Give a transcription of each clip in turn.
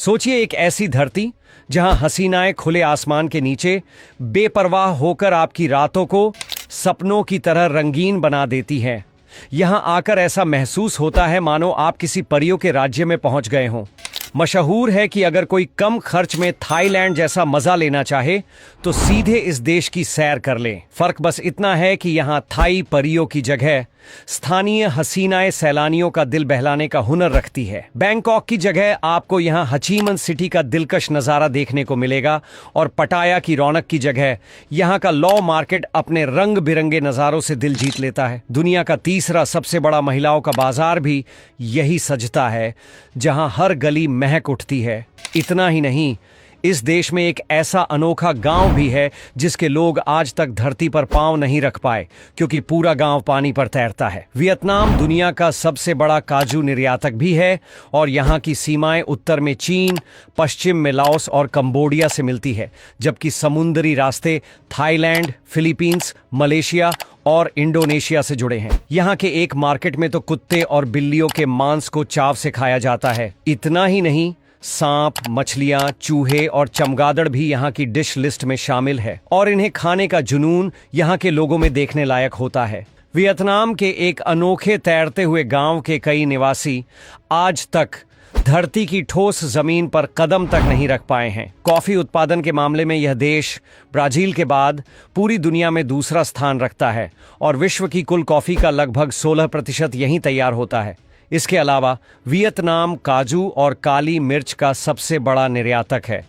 सोचिए एक ऐसी धरती जहां हसीनाएं खुले आसमान के नीचे बेपरवाह होकर आपकी रातों को सपनों की तरह रंगीन बना देती हैं। यहां आकर ऐसा महसूस होता है मानो आप किसी परियों के राज्य में पहुंच गए हों। मशहूर है कि अगर कोई कम खर्च में थाईलैंड जैसा मजा लेना चाहे तो सीधे इस देश की सैर कर ले। फर्क बस इतना है कि यहाँ थाई परियों की जगह स्थानीय हसीनाएं सैलानियों का दिल बहलाने का हुनर रखती है। बैंकॉक की जगह आपको यहाँ हचीमन सिटी का दिलकश नजारा देखने को मिलेगा और पटाया की रौनक की जगह यहाँ का लॉ मार्केट अपने रंग बिरंगे नजारों से दिल जीत लेता है। दुनिया का तीसरा सबसे बड़ा महिलाओं का बाजार भी यही सजता है, जहाँ हर गली महक उठती है। इतना ही नहीं, इस देश में एक ऐसा अनोखा गांव भी है जिसके लोग आज तक धरती पर पांव नहीं रख पाए, क्योंकि पूरा गांव पानी पर तैरता है। वियतनाम दुनिया का सबसे बड़ा काजू निर्यातक भी है और यहाँ की सीमाएं उत्तर में चीन, पश्चिम में लाओस और कंबोडिया से मिलती है, जबकि समुद्री रास्ते थाईलैंड, फिलीपींस, मलेशिया और इंडोनेशिया से जुड़े हैं। यहाँ के एक मार्केट में तो कुत्ते और बिल्लियों के मांस को चाव से खाया जाता है। इतना ही नहीं, सांप, मछलियां, चूहे और चमगादड़ भी यहाँ की डिश लिस्ट में शामिल है और इन्हें खाने का जुनून यहाँ के लोगों में देखने लायक होता है। वियतनाम के एक अनोखे तैरते हुए गांव के कई निवासी आज तक धरती की ठोस जमीन पर कदम तक नहीं रख पाए हैं। कॉफी उत्पादन के मामले में यह देश ब्राजील के बाद पूरी दुनिया में दूसरा स्थान रखता है और विश्व की कुल कॉफी का लगभग 16% यहीं तैयार होता है। इसके अलावा वियतनाम काजू और काली मिर्च का सबसे बड़ा निर्यातक है,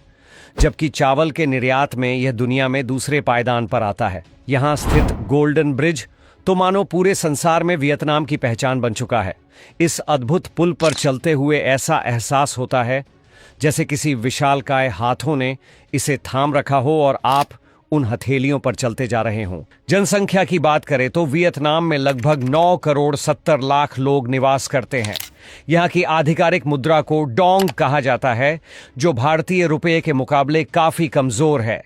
जबकि चावल के निर्यात में यह दुनिया में दूसरे पायदान पर आता है। यहाँ स्थित गोल्डन ब्रिज तो मानो पूरे संसार में वियतनाम की पहचान बन चुका है। इस अद्भुत पुल पर चलते हुए ऐसा एहसास होता है जैसे किसी विशालकाय हाथों ने इसे थाम रखा हो और आप उन हथेलियों पर चलते जा रहे हों। जनसंख्या की बात करें तो वियतनाम में लगभग 9 करोड़ 70 लाख लोग निवास करते हैं। यहाँ की आधिकारिक मुद्रा को डोंग कहा जाता है, जो भारतीय रुपये के मुकाबले काफी कमजोर है।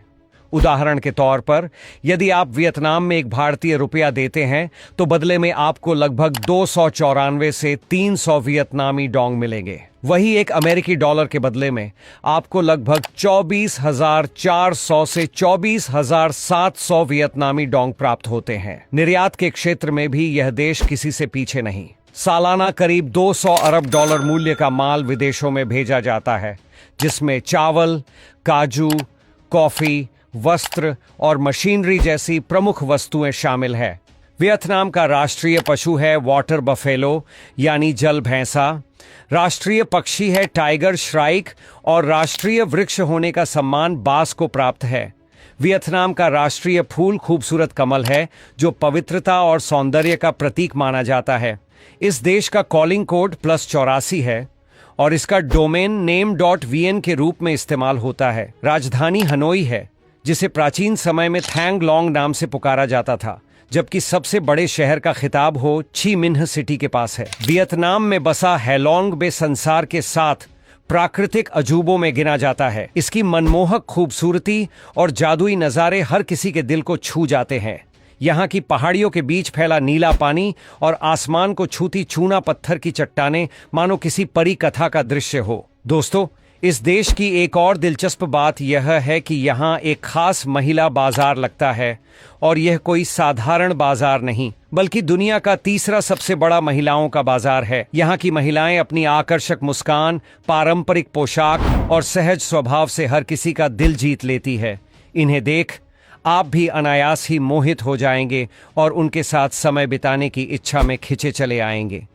उदाहरण के तौर पर, यदि आप वियतनाम में एक भारतीय रुपया देते हैं तो बदले में आपको लगभग 294 से 300 वियतनामी डोंग मिलेंगे। वही एक अमेरिकी डॉलर के बदले में आपको लगभग 24,400 से 24,700 वियतनामी डोंग प्राप्त होते हैं। निर्यात के क्षेत्र में भी यह देश किसी से पीछे नहीं। सालाना करीब 200 अरब डॉलर मूल्य का माल विदेशों में भेजा जाता है, जिसमें चावल, काजू, कॉफी, वस्त्र और मशीनरी जैसी प्रमुख वस्तुएं शामिल है। वियतनाम का राष्ट्रीय पशु है वाटर बफेलो यानी जल भैंसा। राष्ट्रीय पक्षी है टाइगर श्राइक और राष्ट्रीय वृक्ष होने का सम्मान बांस को प्राप्त है। वियतनाम का राष्ट्रीय फूल खूबसूरत कमल है, जो पवित्रता और सौंदर्य का प्रतीक माना जाता है। इस देश का कॉलिंग कोड +84 है और इसका डोमेन name.vn के रूप में इस्तेमाल होता है। राजधानी हनोई है, जिसे प्राचीन समय में थैंग लोंग नाम से पुकारा जाता था, जबकि सबसे बड़े शहर का खिताब हो ची मिन्ह सिटी के पास है। वियतनाम में बसा हैलोंग बे संसार के 7 प्राकृतिक अजूबों में गिना जाता है। इसकी मनमोहक खूबसूरती और जादुई नज़ारे हर किसी के दिल को छू जाते हैं। यहाँ की पहाड़ियों के बीच फैला नीला पानी और आसमान को छूती चूना पत्थर की चट्टानें मानो किसी परी कथा का दृश्य हो। दोस्तों, इस देश की एक और दिलचस्प बात यह है कि यहाँ एक खास महिला बाजार लगता है और यह कोई साधारण बाजार नहीं, बल्कि दुनिया का तीसरा सबसे बड़ा महिलाओं का बाजार है। यहाँ की महिलाएं अपनी आकर्षक मुस्कान, पारंपरिक पोशाक और सहज स्वभाव से हर किसी का दिल जीत लेती है। इन्हें देख आप भी अनायास ही मोहित हो जाएंगे और उनके साथ समय बिताने की इच्छा में खिंचे चले आएंगे।